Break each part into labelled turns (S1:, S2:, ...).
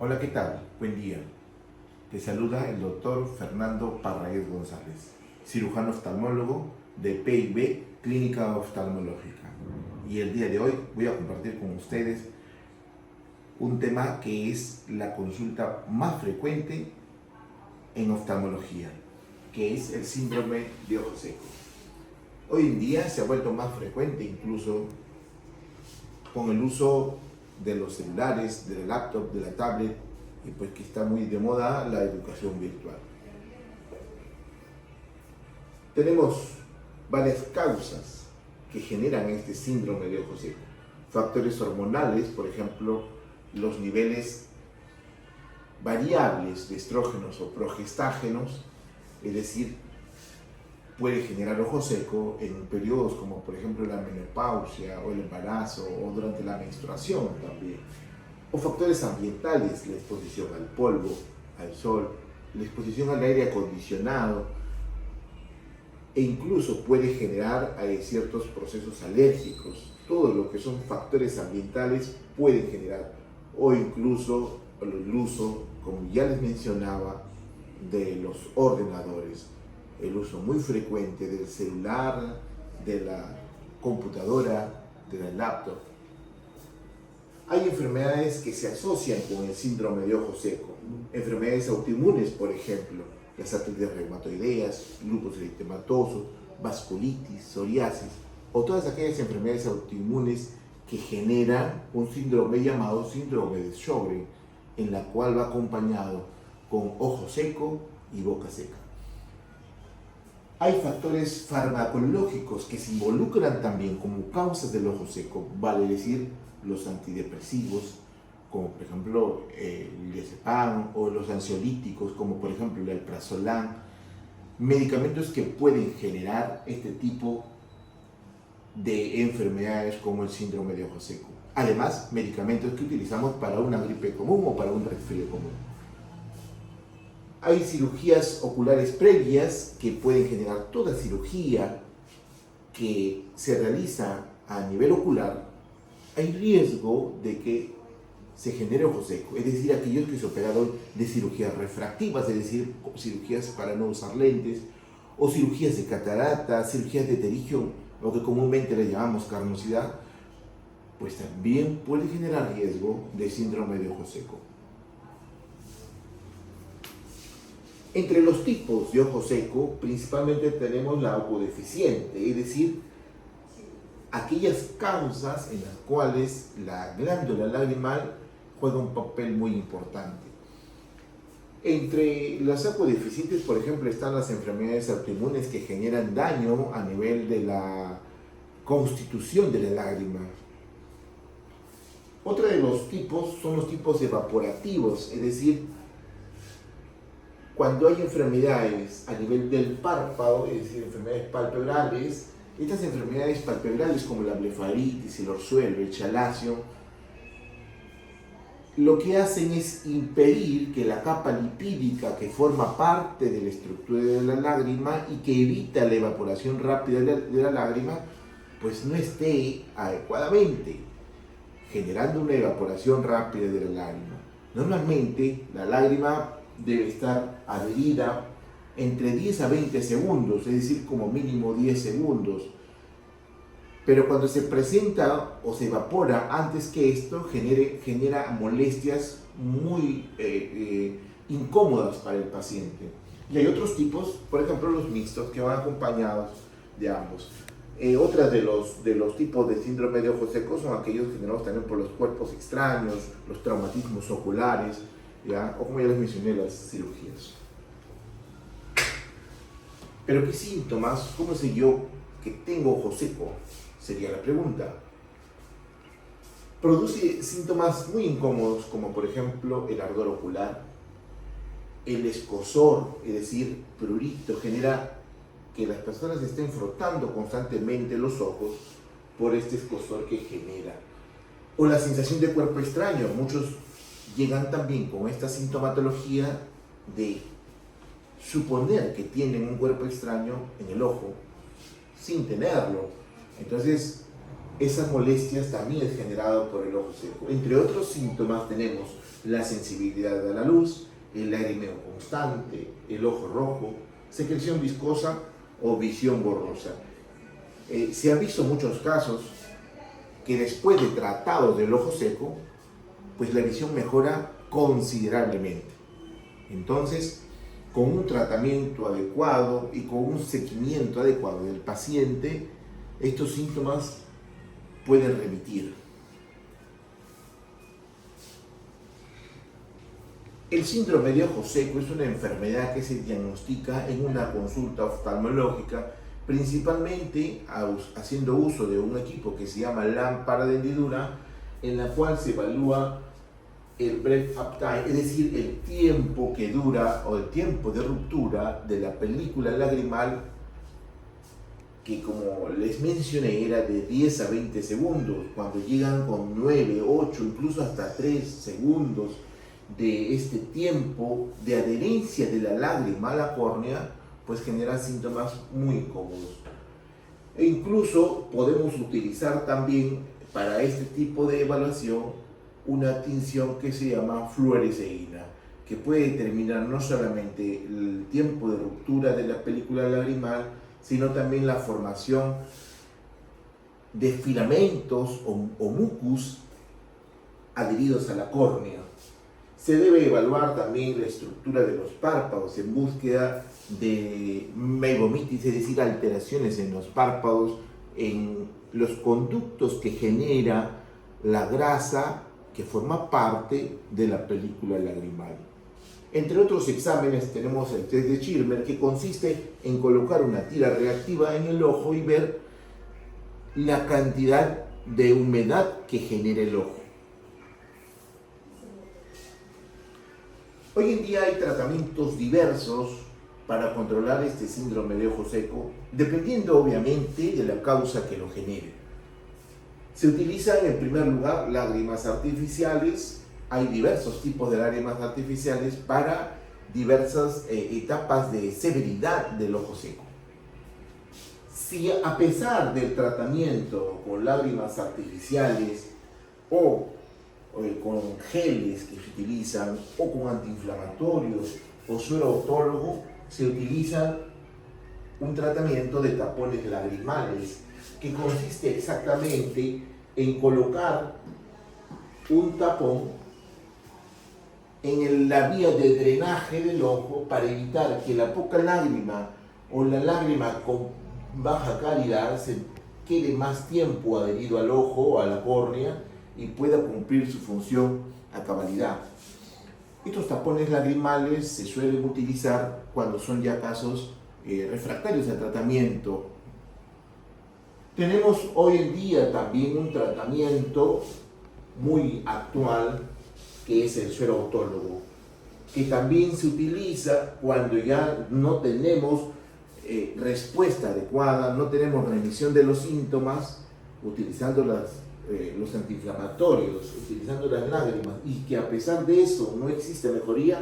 S1: Hola, ¿qué tal? Buen día. Te saluda el doctor Fernando Parragués González, cirujano oftalmólogo de PIB Clínica Oftalmológica. Y el día de hoy voy a compartir con ustedes un tema que es la consulta más frecuente en oftalmología, que es el síndrome de ojo seco. Hoy en día se ha vuelto más frecuente incluso con el uso de los celulares, de la laptop, de la tablet, y pues que está muy de moda la educación virtual. Tenemos varias causas que generan este síndrome de ojo seco. Factores hormonales, por ejemplo, los niveles variables de estrógenos o progestágenos, es decir, puede generar ojo seco en periodos como por ejemplo la menopausia o el embarazo o durante la menstruación también. O factores ambientales, la exposición al polvo, al sol, la exposición al aire acondicionado, e incluso puede generar ciertos procesos alérgicos. Todo lo que son factores ambientales pueden generar, o incluso el uso, como ya les mencionaba, de los ordenadores, el uso muy frecuente del celular, de la computadora, de la laptop. Hay enfermedades que se asocian con el síndrome de ojo seco, enfermedades autoinmunes, por ejemplo, las artritis reumatoideas, lupus eritematoso, vasculitis, psoriasis, o todas aquellas enfermedades autoinmunes que generan un síndrome llamado síndrome de Sjögren, en la cual va acompañado con ojo seco y boca seca. Hay factores farmacológicos que se involucran también como causas del ojo seco, vale decir, los antidepresivos, como por ejemplo el diazepam, o los ansiolíticos, como por ejemplo el alprazolam, medicamentos que pueden generar este tipo de enfermedades como el síndrome de ojo seco. Además, medicamentos que utilizamos para una gripe común o para un resfrío común. Hay cirugías oculares previas que pueden generar. Toda cirugía que se realiza a nivel ocular, hay riesgo de que se genere ojo seco, es decir, aquellos que se operaron de cirugías refractivas, es decir, cirugías para no usar lentes, o cirugías de catarata, cirugías de pterigio, lo que comúnmente le llamamos carnosidad, pues también puede generar riesgo de síndrome de ojo seco. Entre los tipos de ojo seco, principalmente tenemos la ojodeficiente, es decir, aquellas causas en las cuales la glándula lagrimal juega un papel muy importante. Entre las ojodeficientes, por ejemplo, están las enfermedades autoinmunes que generan daño a nivel de la constitución de la lágrima. Otro de los tipos son los tipos evaporativos, es decir, cuando hay enfermedades a nivel del párpado, es decir, enfermedades palpebrales, estas enfermedades palpebrales como la blefaritis, el orzuelo, el chalacio, lo que hacen es impedir que la capa lipídica que forma parte de la estructura de la lágrima y que evita la evaporación rápida de la lágrima, pues no esté adecuadamente, generando una evaporación rápida de la lágrima. Normalmente la lágrima debe estar adherida entre 10 a 20 segundos, es decir, como mínimo 10 segundos. Pero cuando se presenta o se evapora antes que esto, genera molestias muy incómodas para el paciente. Y hay otros tipos, por ejemplo los mixtos, que van acompañados de ambos. Otras de los tipos de síndrome de ojo seco son aquellos generados también por los cuerpos extraños, los traumatismos oculares, ¿ya? O como ya les mencioné, las cirugías. Pero ¿qué síntomas? ¿Cómo sé yo que tengo ojo seco? Sería la pregunta. Produce síntomas muy incómodos, como por ejemplo el ardor ocular, el escozor, es decir, prurito, genera que las personas estén frotando constantemente los ojos por este escozor que genera. O la sensación de cuerpo extraño. Muchos llegan también con esta sintomatología de suponer que tienen un cuerpo extraño en el ojo sin tenerlo. Entonces esas molestias también es generado por el ojo seco. Entre otros síntomas tenemos la sensibilidad a la luz, el lagrimeo constante, el ojo rojo, secreción viscosa o visión borrosa. Se han visto muchos casos que después de tratado del ojo seco, pues la visión mejora considerablemente. Entonces, con un tratamiento adecuado y con un seguimiento adecuado del paciente, estos síntomas pueden remitir. El síndrome de ojo seco es una enfermedad que se diagnostica en una consulta oftalmológica, principalmente haciendo uso de un equipo que se llama lámpara de hendidura, en la cual se evalúa el breath-up time, es decir, el tiempo que dura o el tiempo de ruptura de la película lagrimal, que como les mencioné era de 10 a 20 segundos, cuando llegan con 9, 8, incluso hasta 3 segundos de este tiempo de adherencia de la lágrima a la córnea, pues genera síntomas muy incómodos. E incluso podemos utilizar también para este tipo de evaluación una tinción que se llama fluoresceína, que puede determinar no solamente el tiempo de ruptura de la película lagrimal, sino también la formación de filamentos o mucus adheridos a la córnea. Se debe evaluar también la estructura de los párpados en búsqueda de meibomitis, es decir, alteraciones en los párpados, en los conductos que genera la grasa que forma parte de la película lagrimal. Entre otros exámenes tenemos el test de Schirmer, que consiste en colocar una tira reactiva en el ojo y ver la cantidad de humedad que genera el ojo. Hoy en día hay tratamientos diversos para controlar este síndrome de ojo seco, dependiendo obviamente de la causa que lo genere. Se utilizan en primer lugar lágrimas artificiales. Hay diversos tipos de lágrimas artificiales para diversas etapas de severidad del ojo seco. Si a pesar del tratamiento con lágrimas artificiales o con geles que se utilizan, o con antiinflamatorios o suero autólogo, se utiliza un tratamiento de tapones lagrimales, que consiste exactamente en colocar un tapón en la vía de drenaje del ojo para evitar que la poca lágrima o la lágrima con baja calidad se quede más tiempo adherido al ojo o a la córnea y pueda cumplir su función a cabalidad. Estos tapones lagrimales se suelen utilizar cuando son ya casos refractarios al tratamiento. Tenemos hoy en día también un tratamiento muy actual, que es el suero autólogo, que también se utiliza cuando ya no tenemos respuesta adecuada, no tenemos remisión de los síntomas, utilizando los antiinflamatorios, utilizando las lágrimas, y que a pesar de eso no existe mejoría,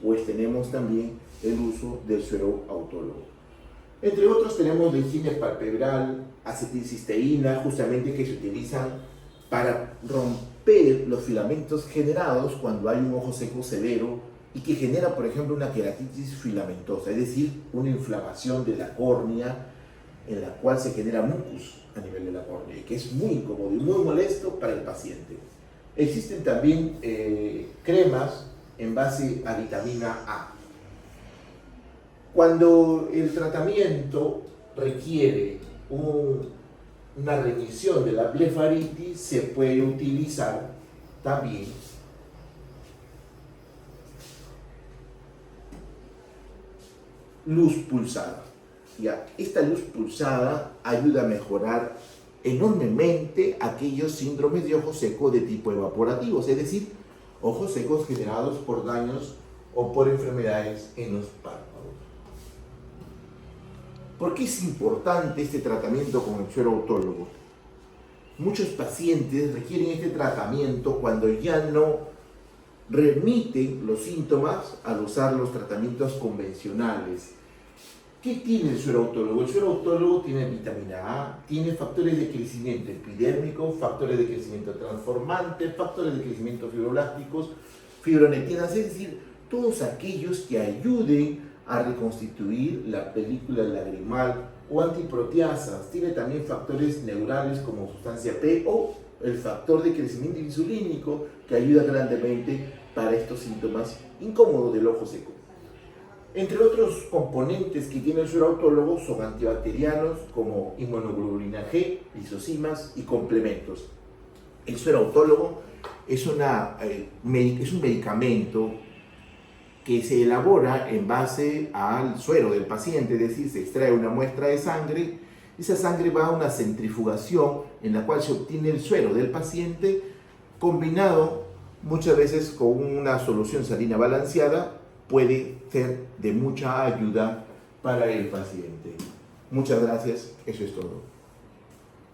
S1: pues tenemos también el uso del suero autólogo. Entre otros tenemos leucine palpebral, acetilcisteína, justamente que se utilizan para romper los filamentos generados cuando hay un ojo seco severo y que genera, por ejemplo, una queratitis filamentosa, es decir, una inflamación de la córnea en la cual se genera mucus a nivel de la córnea, que es muy incómodo y muy molesto para el paciente. Existen también cremas en base a vitamina A. Cuando el tratamiento requiere una remisión de la blefaritis, se puede utilizar también luz pulsada. Ya, esta luz pulsada ayuda a mejorar enormemente aquellos síndromes de ojo seco de tipo evaporativos, es decir, ojos secos generados por daños o por enfermedades en los párpados. ¿Por qué es importante este tratamiento con el suero autólogo? Muchos pacientes requieren este tratamiento cuando ya no remiten los síntomas al usar los tratamientos convencionales. ¿Qué tiene el suero autólogo? El suero autólogo tiene vitamina A, tiene factores de crecimiento epidérmico, factores de crecimiento transformante, factores de crecimiento fibroblásticos, fibronectinas, es decir, todos aquellos que ayuden a reconstituir la película lagrimal o antiproteasas. Tiene también factores neurales como sustancia P o el factor de crecimiento insulínico que ayuda grandemente para estos síntomas incómodos del ojo seco. Entre otros componentes que tiene el suero autólogo son antibacterianos como inmunoglobulina G, lisocimas y complementos. El suero autólogo es un medicamento que se elabora en base al suero del paciente, es decir, se extrae una muestra de sangre, esa sangre va a una centrifugación en la cual se obtiene el suero del paciente combinado muchas veces con una solución salina balanceada, puede ser de mucha ayuda para el paciente. Muchas gracias, eso es todo.